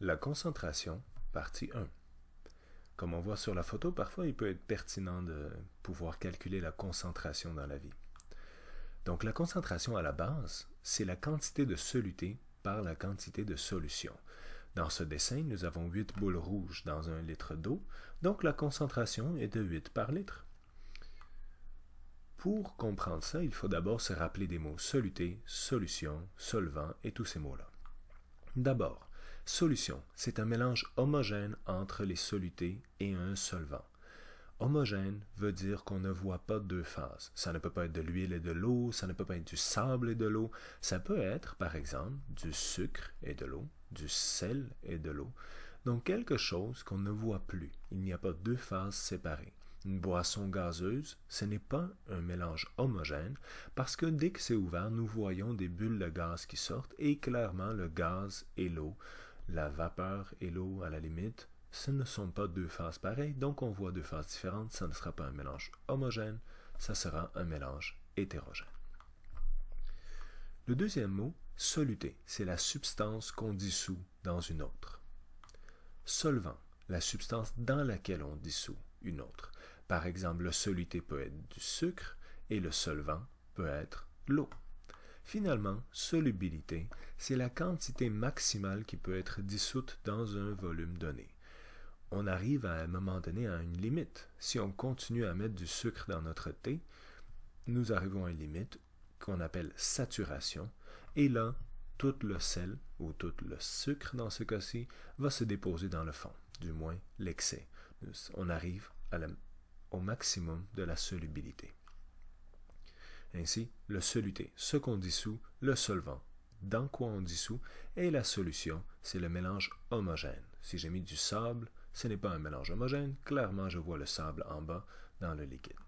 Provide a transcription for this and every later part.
La concentration, partie 1. Comme on voit sur la photo, parfois il peut être pertinent de pouvoir calculer la concentration dans la vie. Donc la concentration à la base, c'est la quantité de soluté par la quantité de solution. Dans ce dessin, nous avons 8 boules rouges dans 1 litre d'eau, donc la concentration est de 8 par litre. Pour comprendre ça, il faut d'abord se rappeler des mots soluté, solution, solvant et tous ces mots-là. D'abord, solution, c'est un mélange homogène entre les solutés et un solvant. Homogène veut dire qu'on ne voit pas deux phases. Ça ne peut pas être de l'huile et de l'eau, ça ne peut pas être du sable et de l'eau. Ça peut être, par exemple, du sucre et de l'eau, du sel et de l'eau. Donc quelque chose qu'on ne voit plus. Il n'y a pas deux phases séparées. Une boisson gazeuse, ce n'est pas un mélange homogène parce que dès que c'est ouvert, nous voyons des bulles de gaz qui sortent et clairement le gaz et l'eau, la vapeur et l'eau à la limite, ce ne sont pas deux phases pareilles, donc on voit deux phases différentes, ça ne sera pas un mélange homogène, ça sera un mélange hétérogène. Le deuxième mot, soluté, c'est la substance qu'on dissout dans une autre. Solvant, la substance dans laquelle on dissout une autre. Par exemple, le soluté peut être du sucre et le solvant peut être l'eau. Finalement, solubilité, c'est la quantité maximale qui peut être dissoute dans un volume donné. On arrive à un moment donné à une limite. Si on continue à mettre du sucre dans notre thé, nous arrivons à une limite qu'on appelle saturation, et là, tout le sel, ou tout le sucre dans ce cas-ci, va se déposer dans le fond, du moins l'excès. On arrive au maximum de la solubilité. Ainsi, le soluté, ce qu'on dissout, le solvant, dans quoi on dissout, et la solution, c'est le mélange homogène. Si j'ai mis du sable, ce n'est pas un mélange homogène, clairement je vois le sable en bas dans le liquide.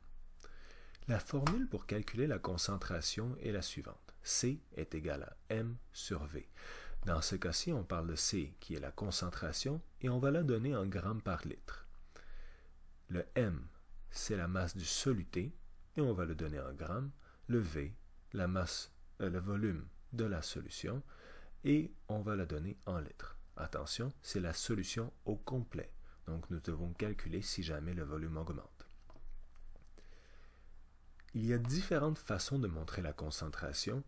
La formule pour calculer la concentration est la suivante. C est égal à M sur V. Dans ce cas-ci, on parle de C qui est la concentration et on va la donner en grammes par litre. Le M, c'est la masse du soluté et on va le donner en grammes. Le V, la masse, le volume de la solution et on va la donner en litres. Attention, c'est la solution au complet. Donc nous devons calculer si jamais le volume augmente. Il y a différentes façons de montrer la concentration.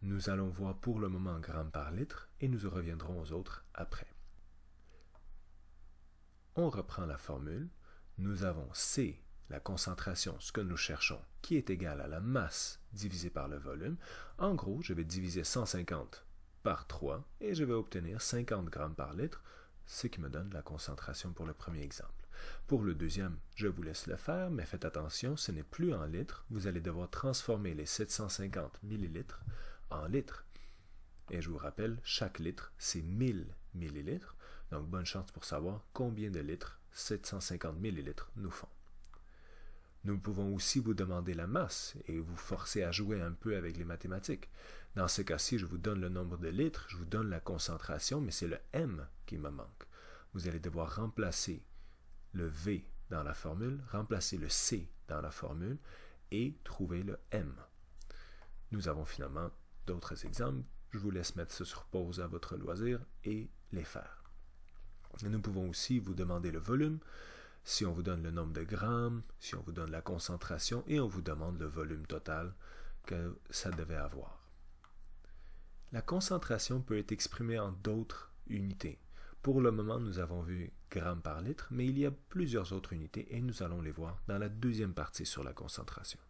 Nous allons voir pour le moment en grammes par litre et nous reviendrons aux autres après. On reprend la formule. Nous avons C, la concentration, ce que nous cherchons, qui est égal à la masse divisée par le volume. En gros, je vais diviser 150 par 3 et je vais obtenir 50 grammes par litre, ce qui me donne la concentration pour le premier exemple. Pour le deuxième, je vous laisse le faire, mais faites attention, ce n'est plus en litres. Vous allez devoir transformer les 750 millilitres en litres. Et je vous rappelle, chaque litre, c'est 1000 millilitres. Donc, bonne chance pour savoir combien de litres 750 millilitres nous font. Nous pouvons aussi vous demander la masse et vous forcer à jouer un peu avec les mathématiques. Dans ce cas-ci, je vous donne le nombre de litres, je vous donne la concentration, mais c'est le M qui me manque. Vous allez devoir remplacer le V dans la formule, remplacer le C dans la formule et trouver le M. Nous avons finalement d'autres exemples. Je vous laisse mettre ça sur pause à votre loisir et les faire. Nous pouvons aussi vous demander le volume, si on vous donne le nombre de grammes, si on vous donne la concentration et on vous demande le volume total que ça devait avoir. La concentration peut être exprimée en d'autres unités. Pour le moment, nous avons vu grammes par litre, mais il y a plusieurs autres unités et nous allons les voir dans la deuxième partie sur la concentration.